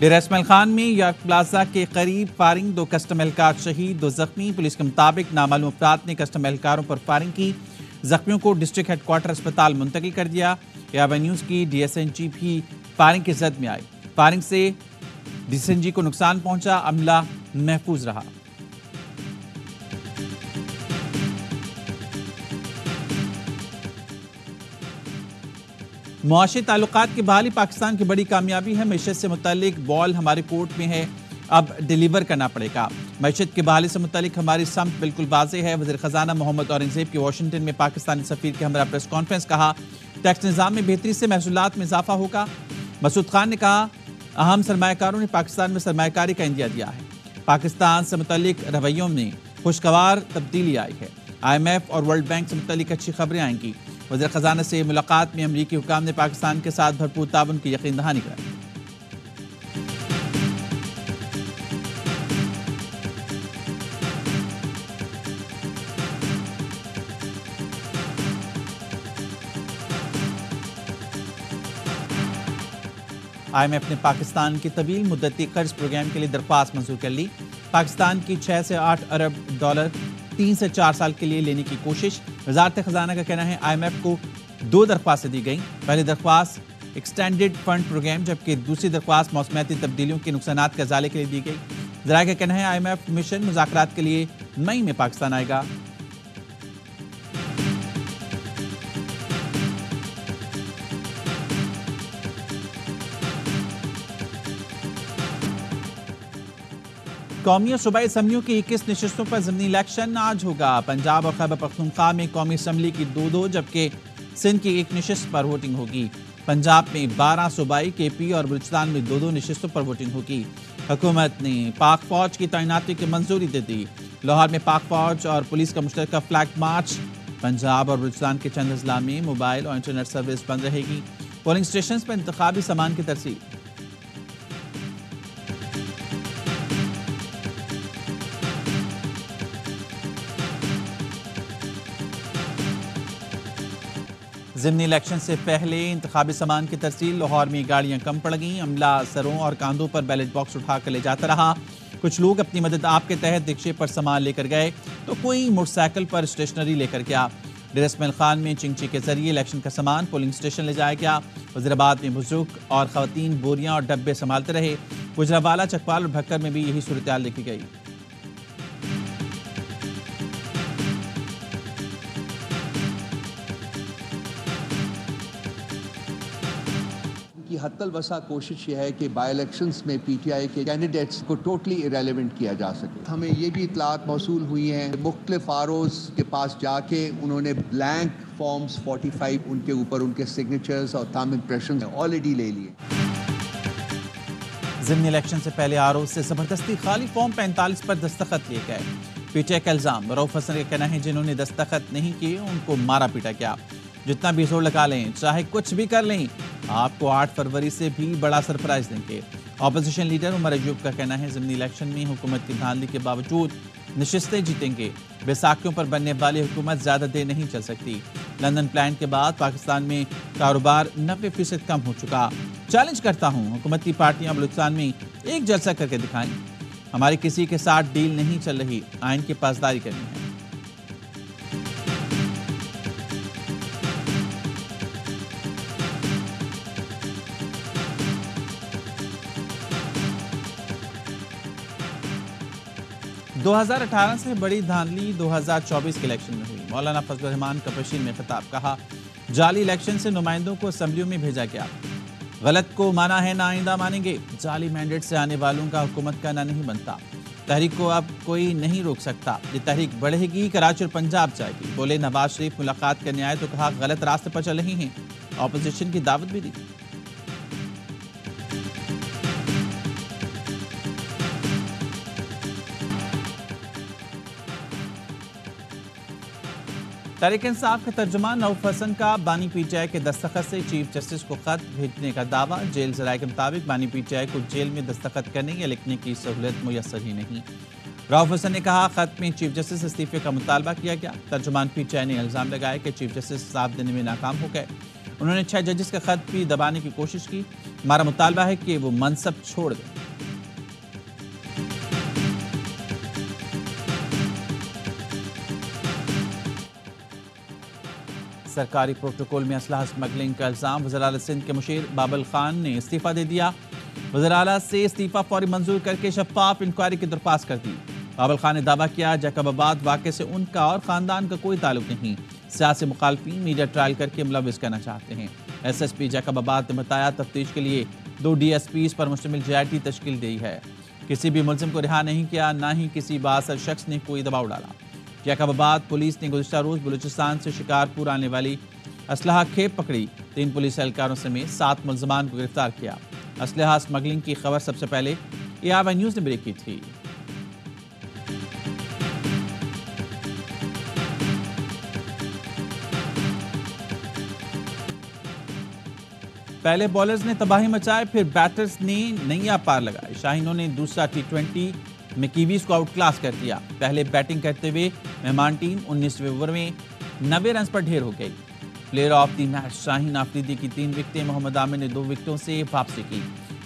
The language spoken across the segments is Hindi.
डेरा इस्माइल खान में यॉर्क प्लाजा के करीब फायरिंग, 2 कस्टम एहलकार शहीद, 2 जख्मी। पुलिस के मुताबिक नामालूम अफराद ने कस्टम एहलकारों पर फायरिंग की। जख्मियों को डिस्ट्रिक्ट हेडक्वार्टर अस्पताल मुंतकिल कर दिया। याबा न्यूज़ की DSNG भी फायरिंग की जद में आई। फायरिंग से DSNG को नुकसान पहुंचा, अमला महफूज रहा। मुआशी ताल्लुकात की बहाली पाकिस्तान की बड़ी कामयाबी है। मैशत से मुतालिक बॉल हमारे कोर्ट में है, अब डिलीवर करना पड़ेगा। मैशत की बहाली से मुतालिक हमारी सम्मत बिल्कुल वाज़ेह है। वज़ीर ख़जाना मोहम्मद औरंगज़ेब की वाशिंगटन में पाकिस्तानी सफ़ीर के हमरा प्रेस कॉन्फ्रेंस। कहा टैक्स निज़ाम में बेहतरी से महसूलात में इजाफा होगा। मसूद खान ने कहा अहम सरमायाकारों ने पाकिस्तान में सरमायाकारी का इंदिया दिया है। पाकिस्तान से मुतालिक रवैयों में खुशगवार तब्दीली आई है। IMF और वर्ल्ड बैंक से मुतालिक अच्छी खबरें आएंगी। वज़ीर ख़जाना से मुलाकात में अमरीकी हुकाम ने पाकिस्तान के साथ भरपूर ताउन की यकीन दहानी कराई। IMF ने पाकिस्तान की तवील मुद्दती कर्ज प्रोग्राम के लिए दरख्वास्त मंजूर कर ली। पाकिस्तान की 6 से 8 अरब डॉलर 3 से 4 साल के लिए लेने की कोशिश। वज़ारत ख़जाना का कहना है IMF को 2 दरख्वास्तें दी गई। पहली दरख्वास्त एक्सटेंडेड फंड प्रोग्राम, जबकि दूसरी दरख्वास्त मौसमियाती तब्दीलियों के नुकसानात के अजाले के लिए दी गई। ज़राए का कहना है IMF मिशन मुज़ाकरात के लिए मई में पाकिस्तान आएगा। कौमी और सूबाई असम्बलियों की 21 नशस्तों पर ज़मीनी इलेक्शन आज होगा। पंजाब और खैबर पख्तूनख्वा में कौमी असम्बली की 2-2, जबकि सिंध की 1 नशस्त पर वोटिंग होगी। पंजाब में 12 सूबाई, KP और बलूचिस्तान में 2-2 नशस्तों पर वोटिंग होगी। हुकूमत ने पाक फौज की तैनाती की मंजूरी दे दी। लाहौर में पाक फौज और पुलिस का मुश्तरका फ्लैग मार्च। पंजाब और बलूचिस्तान के चंद अजला में मोबाइल और इंटरनेट सर्विस बंद रहेगी। पोलिंग स्टेशन पर इंतखाबी सामान की तरसील। ज़िमनी इलेक्शन से पहले इंतखाबी सामान की तरसील। लाहौर में गाड़ियां कम पड़ गईं। अमला सरों और कांधों पर बैलेट बॉक्स उठा कर ले जाता रहा। कुछ लोग अपनी मदद आपके तहत रिक्शे पर सामान लेकर गए, तो कोई मोटरसाइकिल पर स्टेशनरी लेकर गया। डेरा इस्माइल खान में चिंची के जरिए इलेक्शन का सामान पोलिंग स्टेशन ले जाया गया। वज़ीराबाद में बुजुर्ग और खवातीन बोरियां और डब्बे संभालते रहे। गुजरावाला, चकवाल और भक्कर में भी यही सूरत हाल देखी गई। की हत्तल वसा कोशिश ये है कि बाई इलेक्शंस में PTI के कैंडिडेट्स को टोटली इरेलीवेंट किया जा सके। हमें ये भी इतलात मौसूल हुई हैं, मुख्तलिफ ROs के पास जाके उन्होंने ब्लैंक फॉर्म्स 45 उनके ऊपर उनके सिग्नेचर्स और थंब इम्प्रेशंस ऑलरेडी ले लिए। ज़िमनी इलेक्शन से पहले RO से जबरदस्ती खाली फॉर्म 45 पर दस्तखत लिए गए। PTI का इल्जाम। रऊफ हसन का कहना है जिन्होंने दस्तखत नहीं किए उनको मारा पीटा गया। जितना भी जोर लगा लें, चाहे कुछ भी कर लें, आपको 8 फरवरी से भी बड़ा सरप्राइज देंगे। ऑपोजिशन लीडर उमर अयूब का कहना है ज़िमनी इलेक्शन में हुकूमत की धांधली के बावजूद नशिस्तें जीतेंगे। बैसाखियों पर बनने वाली हुकूमत ज़्यादा देर नहीं चल सकती। लंदन प्लान के बाद पाकिस्तान में कारोबार 90% कम हो चुका। चैलेंज करता हूँ हुकूमत की पार्टियां बलूचिस्तान में एक जलसा करके दिखाएं। हमारी किसी के साथ डील नहीं चल रही, आइन की पासदारी करनी है। दो 2018 से बड़ी धांधली 2024 के इलेक्शन में हुई। मौलाना फजलुर रहमान का पशीन में खिताब। कहा जाली इलेक्शन से नुमाइंदों को असम्बलियों में भेजा गया, गलत को माना है ना आइंदा मानेंगे। जाली मैंडेट से आने वालों का हुकूमत का ना नहीं बनता। तहरीक को अब कोई नहीं रोक सकता। ये तहरीक बढ़ेगी, कराची और पंजाब जाएगी। बोले नवाज शरीफ मुलाकात करने आए तो कहा गलत रास्ते पर चल रही हैं। ऑपोजिशन की दावत भी दी। तहरीक इंसाफ के तर्जुमान रऊफ हसन का बानी PTI के दस्तखत से चीफ जस्टिस को खत भेजने का दावा। जेल ज़राए के मुताबिक बानी PTI को जेल में दस्तखत करने या लिखने की सहूलत मुयस्सर ही नहीं। रऊफ हसन ने कहा खत में चीफ जस्टिस इस्तीफे का मुतालबा किया गया। तर्जुमान PTI ने इल्ज़ाम लगाया कि चीफ जस्टिस हिसाब देने में नाकाम हो गए। उन्होंने 6 जजेस का खत भी दबाने की कोशिश की। हमारा मुतालबा है कि वो मनसब छोड़ दें। सरकारी प्रोटोकॉल में असलहा स्मगलिंग का इल्जाम। वज़ीर-ए-आला सिंध के मुशीर बाबुल खान ने इस्तीफा दे दिया। वज़ीर-ए-आला से इस्तीफा फौरी मंजूर करके शफाफ इंक्वायरी की दरख्वास्त कर दी। बाबुल खान ने दावा किया जैकबाबाद वाक़े से उनका और ख़ानदान का कोई ताल्लुक नहीं। सियासी मुखालफीन मीडिया ट्रायल करके मुलविस करना चाहते हैं। SSP जैकबाबाद ने बताया तफ्तीश के लिए 2 DSPs पर मुश्तमिल JIT तश्कील दी है। किसी भी मुलजिम को रिहा नहीं किया, ना ही किसी बाअसर शख्स ने कोई दबाव डाला। जैकबाबाद पुलिस ने गुज़िश्ता रोज़ बलूचिस्तान से शिकारपुर आने वाली असलहा खेप पकड़ी। 3 पुलिस एहलकारों समेत 7 मुलजमान को गिरफ्तार किया। असलहा स्मगलिंग की खबर सबसे पहले ARY न्यूज़ ने ब्रेक की थी। पहले बॉलर्स ने तबाही मचाए, फिर बैटर्स ने नैया पार लगाए। शाहीनों ने दूसरा T20 में कीवीज को आउट क्लास कर दिया। पहले बैटिंग करते हुए मेहमान टीम 19वें ओवर में 90 रन पर ढेर हो गई। Player of the match Shaheen Afridi की 3 विकेटें, मोहम्मद आमिर ने 2 विकेटों से वापसी की।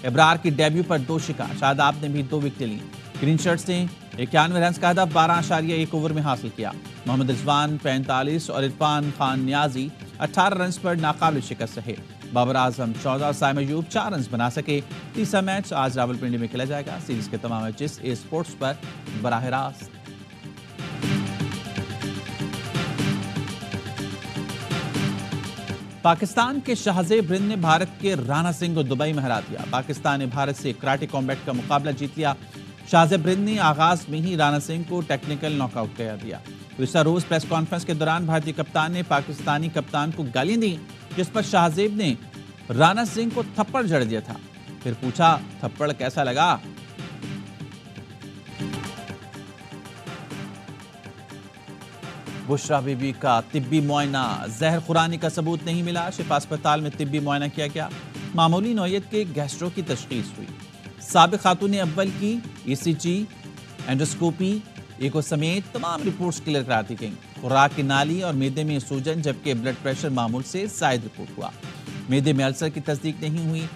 इब्रार की डेब्यू पर 2 शिकार, शादाब ने भी 2 विकेटें ली। ग्रीन शर्ट्स ने 91 रन का हदफ 12.1 ओवर में हासिल किया। मोहम्मद रिजवान 45 और इरफान खान नियाजी 18 रन पर नाकाबिल शिकस्त रहे। बाबर आजम 14 और साइम अयूब 4 रन बना सके। तीसरा मैच आज रावलपिंडी में खेला जाएगा। सीरीज के तमाम मैचेस ए स्पोर्ट्स पर बराह रास्त। पाकिस्तान के शाहजेब रिंद ने भारत के राणा सिंह को दुबई में हरा दिया। पाकिस्तान ने भारत से कराटे कॉम्बैट का मुकाबला जीत लिया। शाहजेब रिंद ने आगाज में ही राणा सिंह को टेक्निकल नॉकआउट कर दिया। गुज़िश्ता रोज प्रेस कॉन्फ्रेंस के दौरान भारतीय कप्तान ने पाकिस्तानी कप्तान को गालियां दी, जिस पर शाहजेब ने राणा सिंह को थप्पड़ जड़ दिया था। फिर पूछा थप्पड़ कैसा लगा। बुशरा बीबी का तिब्बी मुआयना, जहर खुरानी का सबूत नहीं मिला। शिफा अस्पताल में तिब्बी मुआयना किया गया, मामूली नौयत के गैस्ट्रो की तशखीस हुई। साबिक खातून अव्वल की ECG, एंडोस्कोपी, एको समेत तमाम रिपोर्ट्स क्लियर करा दी गई। खुराक की नाली और मैदे में सूजन, जबकि ब्लड प्रेशर मामूल से जायद रिपोर्ट हुआ। मैदे में अल्सर की तस्दीक नहीं हुई।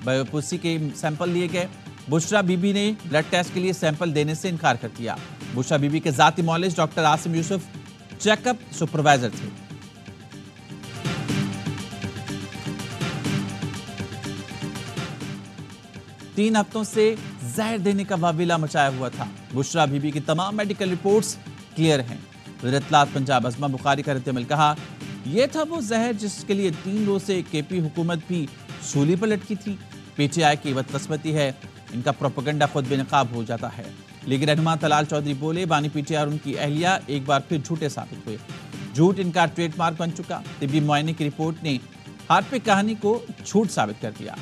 बायोप्सी के सैंपल लिए गए। बुशरा बीबी ने ब्लड टेस्ट के लिए सैंपल देने से इनकार कर दिया। बुशरा बीबी के जाती मौलिज doctor Asim Yusuf checkup supervisor थे। तीन हफ्तों से जहर देने का वाविला मचाया हुआ था। बुशरा बीबी की तमाम मेडिकल रिपोर्ट्स क्लियर हैं। वज़ीर इत्तलात पंजाब अज़मा बुखारी का रद्द-ए-अमल कहा, यह था वो जहर जिसके लिए 3 रोज से KP हुकूमत भी सूली पर लटकी थी। PTI की बदकिस्मती है, इनका प्रोपेगेंडा खुद बेनकाब हो जाता है। लीगी रहनुमा तलाल चौधरी बोले, बानी PTI और उनकी अहलिया एक बार फिर झूठे साबित हुए। झूठ इनका ट्रेडमार्क बन चुका। तिब्बी मुआयने की रिपोर्ट ने हार्पिक कहानी को झूठ साबित कर दिया।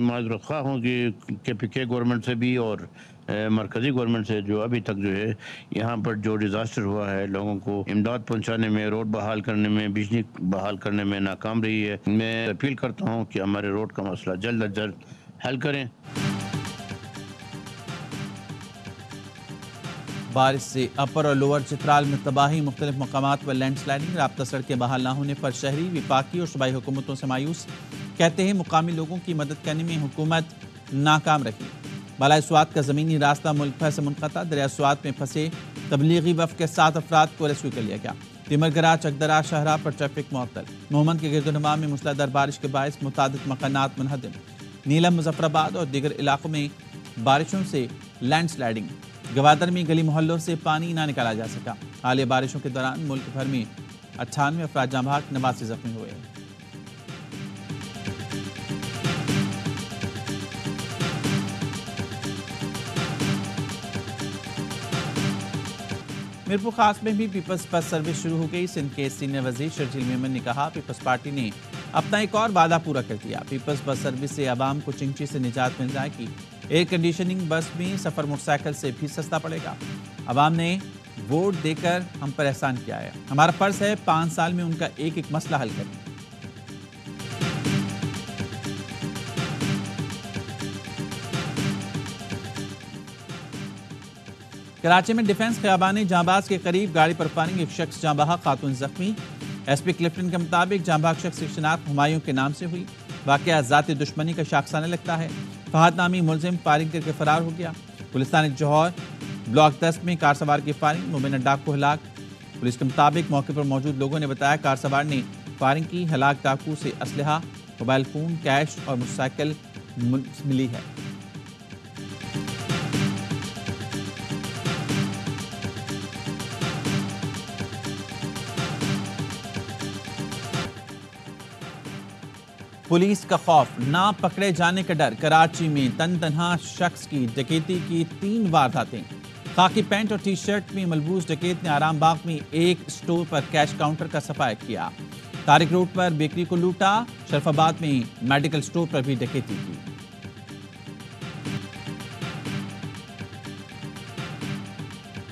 माजरत खा हूँ कि KPK गवर्नमेंट से भी और मरकज़ी गवर्नमेंट से जो अभी तक जो है यहाँ पर जो डिज़ास्टर हुआ है, लोगों को इमदाद पहुँचाने में, रोड बहाल करने में, बिजली बहाल करने में नाकाम रही है। मैं अपील करता हूँ कि हमारे रोड का मसला जल्द अज जल्द हल करें। बारिश से अपर और लोअर चित्राल में तबाही, मुख्तलिफ मकामात पर लैंडस्लाइडिंग, राब्ता सड़कें बहाल ना होने पर शहरी, विफाकी और सूबाई हुकूमतों से मायूस। कहते हैं मुकामी लोगों की मदद करने में हुकूमत नाकाम रही। बाला स्वात का ज़मीनी रास्ता मुल्क भर से मुनक़ता। दरिया स्वात में फंसे तबलीगी वफ़द के 7 अफराद को रेस्क्यू कर लिया गया। तिमरगरा चकदरा शाहरा पर ट्रैफिक मुअत्तल। मोहम्मद के गिरदोनमा में मूसलाधार बारिश के बायस मुतादिद मकानात मुनहदम। नीलम, मुजफ्फराबाद और दीगर इलाकों में बारिशों से लैंडस्लाइडिंग। गवादर में गली मोहल्लों से पानी ना निकाला जा सका। हालिया बारिशों के दौरान मुल्क भर में 98 अफराद जाँ बहक, 89 जख्मी हुए। मीरपुर खास में भी पीपल्स बस सर्विस शुरू हो गई। सिंध के सीनियर वजीर शर्जील मेमन ने कहा, पीपल्स पार्टी ने अपना एक और वादा पूरा कर दिया। पीपल्स बस सर्विस से आवाम को चिंची से निजात मिल जाएगी। एयर कंडीशनिंग बस में सफ़र मोटरसाइकिल से भी सस्ता पड़ेगा। आवाम ने वोट देकर हम पर एहसान किया है, हमारा फ़र्ज़ है 5 साल में उनका एक एक मसला हल करें। कराची में डिफेंस खियाबानी जांबाज के करीब गाड़ी पर फायरिंग, एक शख्स जां बहक, खातून जख्मी। एसपी क्लिफ्टन के मुताबिक जां बहक शख्स की शिनाख्त हुमायूं के नाम से हुई। वाकया ज़ाती दुश्मनी का शाखसाना लगता है। फहद नामी मुलजिम फायरिंग करके फरार हो गया। पुलिस ने जौहर ब्लॉक 10 में कार सवार की फायरिंग, मुबीना डाकू हलाक। पुलिस के मुताबिक मौके पर मौजूद लोगों ने बताया कार सवार ने फायरिंग की। हलाक डाकू से असलहा, मोबाइल फोन, कैश और मोटरसाइकिल मिली है। पुलिस का खौफ, ना पकड़े जाने का डर। कराची में तनहा शख्स की डकैती की 3 वारदातें। खाकी पैंट और टी शर्ट में मलबूस डकैत ने आराम बाग में एक स्टोर पर कैश काउंटर का सफाया किया। तारिक रोड पर बेकरी को लूटा। शरफाबाद में मेडिकल स्टोर पर भी डकैती की।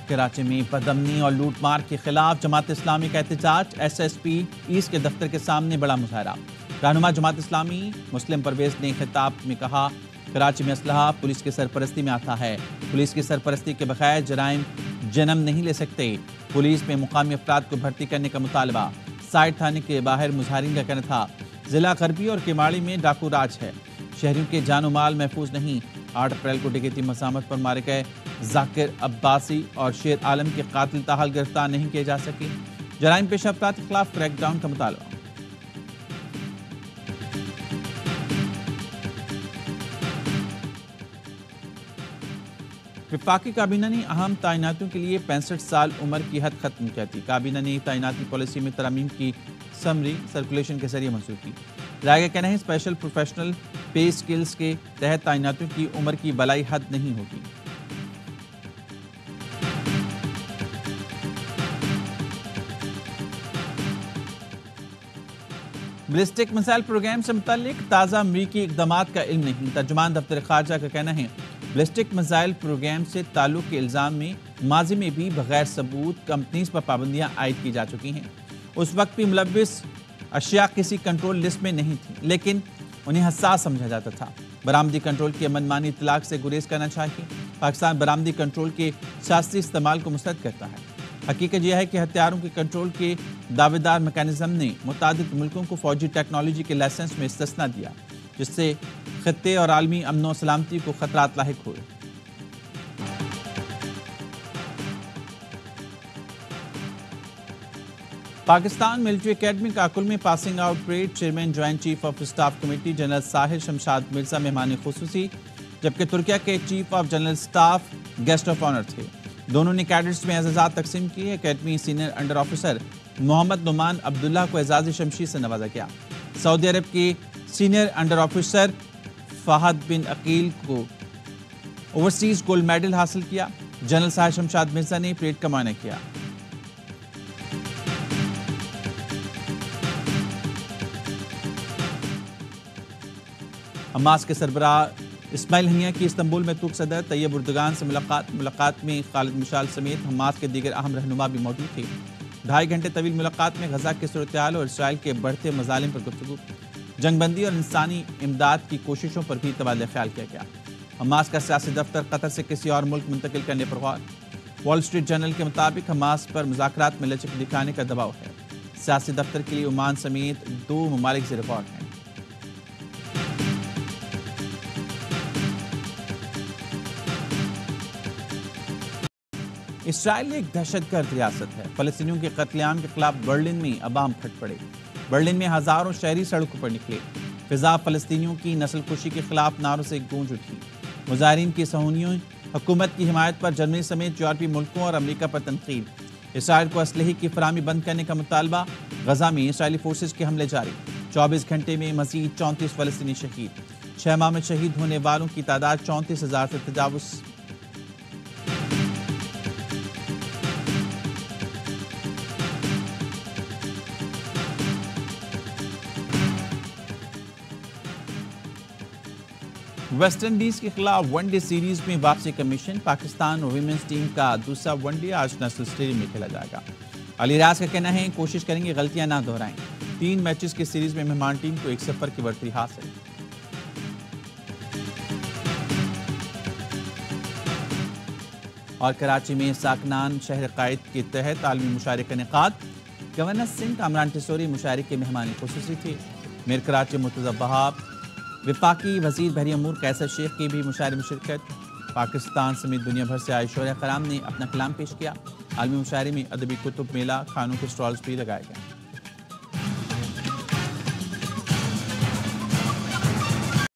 कराची में बदअमनी और लूटमार के खिलाफ जमात इस्लामी का एहतजाज। SSP ईस्ट के दफ्तर के सामने बड़ा मुजाहरा। रहनुमा जमात इस्लामी मुस्लिम परवेज ने खिताब में कहा, कराची में असलहा पुलिस की सरपरस्ती में आता है। पुलिस की सरपरस्ती के बगैर जराइम जन्म नहीं ले सकते। पुलिस में मुकामी अफराद को भर्ती करने का मुतालबा। साइड थाने के बाहर मुजाहरीन का कहना था, जिला गरबी और केमाड़ी में डाकू राज है, शहरियों के जानो माल महफूज नहीं। 8 अप्रैल को डकैती मसामत पर मारे गए जाकिर अब्बासी और शेर आलम के कातिल ताहाल गिरफ्तार नहीं किए जा सके। जराइम पेशा अफराद के खिलाफ क्रैकडाउन का मुतालबा। वफाकी काबीना ने अहम तैनातियों के लिए 65 साल उम्र की हद खत्म कर दी। काबीना ने तैनाती पॉलिसी में तरमीम की समरी सर्कुलेशन के जरिए मंजूर की। राय का कहना है, स्पेशल प्रोफेशनल पे स्किल्स के तहत तैनातियों की उम्र की बलाई हद नहीं होगी। बैलिस्टिक मिसाइल प्रोग्राम से मुताल्लिक ताज़ा अमरीकी इक़दामात का इल्म नहीं। तर्जुमान दफ्तर खारजा का कहना है, बैलिस्टिक मिसाइल प्रोग्राम से ताल्लुक के इल्ज़ाम में माजी में भी बगैर सबूत कंपनीज पर पाबंदियां आयद की जा चुकी हैं। उस वक्त भी मुलव्विस अशिया किसी कंट्रोल लिस्ट में नहीं थी, लेकिन उन्हें हसास समझा जाता था। बरामदी कंट्रोल के मनमानी इतलाक से गुरेज करना चाहिए। पाकिस्तान बरामदी कंट्रोल के सियासी इस्तेमाल को मुस्तरद करता है। हकीकत यह है कि हथियारों के कंट्रोल के दावेदार मैकेनिज्म ने मुतादिद मुल्कों को फौजी टेक्नोलॉजी के लाइसेंस में इस्तिस्ना दिया, जिससे खत्ते और आलमी अमन और सलामती को खतरात लाहिक हुए। पाकिस्तान मिलिट्री एकेडमी काकुल में passing out parade. Chairman joint chief of staff committee general Sahir Shamshad Mirza मेहमान खुसूसी, जबकि तुर्किया के chief of general staff guest of honour थे। दोनों ने कैडेट्स में एजाज़ात तकसीम किए। Academy senior under officer Mohammad Noman Abdullah को एजाज़ी शमशीर से नवाजा गया। सऊदी अरब के senior under officer Fahad bin Aqeel को ओवरसीज गोल्ड मेडल हासिल किया। जनरल साहिर शमशाद मिर्जा ने परेड का मुआयना किया। हमास के सरबराह इस्माइल हनिया की इस्तांबुल में तुर्क सदर तैयब उर्दगान से मुलाकात में खालिद मिशाल समेत हमास के दीगर अहम रहनुमा भी मौजूद थे। 2.5 घंटे तवील मुलाकात में गजा की सूरत-ए-हाल और इसराइल के बढ़ते मजालिम पर गुफ्तगू, जंगबंदी और इंसानी इमदाद की कोशिशों पर भी तबादला ख्याल किया गया। हमास का सियासी दफ्तर कतर से किसी और मुल्क मुंतकिल करने पर गौर। वॉल स्ट्रीट जर्नल के मुताबिक हमास पर मुज़ाकरात में लचक दिखाने का दबाव है। सियासी दफ्तर के लिए ओमान समेत 2 ममालिक ज़ेर गौर हैं। इसराइल एक दहशतगर्द रियासत है। फ़लस्तीनियों के कत्लेआम के खिलाफ बर्लिन में अवाम फट पड़े। बर्लिन में हज़ारों शहरी सड़कों पर निकले। फिजा फ़लस्तीनियों की नस्लकुशी के खिलाफ नारों से गूंज उठी। मुजाहिरीन की सहूनियों हुकूमत की हिमायत पर जर्मनी समेत यूरोपीय मुल्कों और अमेरिका पर तनकीद। इसराइल को असलहे की फराहमी बंद करने का मुतालबा। गजा में इसराइली फोर्सेज के हमले जारी। 24 घंटे में मजीद 34 फ़लस्तीनी शहीद। 6 माह में शहीद होने वालों की तादाद 34,000 से तजावुज़। वेस्ट इंडीज के खिलाफ वनडे सीरीज में वापसी का मिशन। पाकिस्तान और विमेंस टीम का दूसरा वनडे आज नेशनल स्टेडियम में खेला जाएगा। अली राज का कहना है, कोशिश करेंगे गलतियां ना दोहराएं। 3 मैचेस की सीरीज में मेहमान टीम को 1-0 की बढ़ती हासिल। और कराची में साकनान शहर कायद के तहत आलमी मुशायरे का इनेकाद। गवर्नर सिंह कामरान टिसोरी मुशायरे के मेहमान खुसूसी थी। मीर कराची मुर्तज़ा वहाब, विफाकी वजीर बहरी अमूर कैसर शेख की भी मुशायरे में शिरकत। पाकिस्तान समेत दुनिया भर से आए शोरा कराम ने अपना कलाम पेश किया। आलमी मुशायरे में अदबी कुतुब, मेला, खानों के स्टॉल्स भी लगाए गए।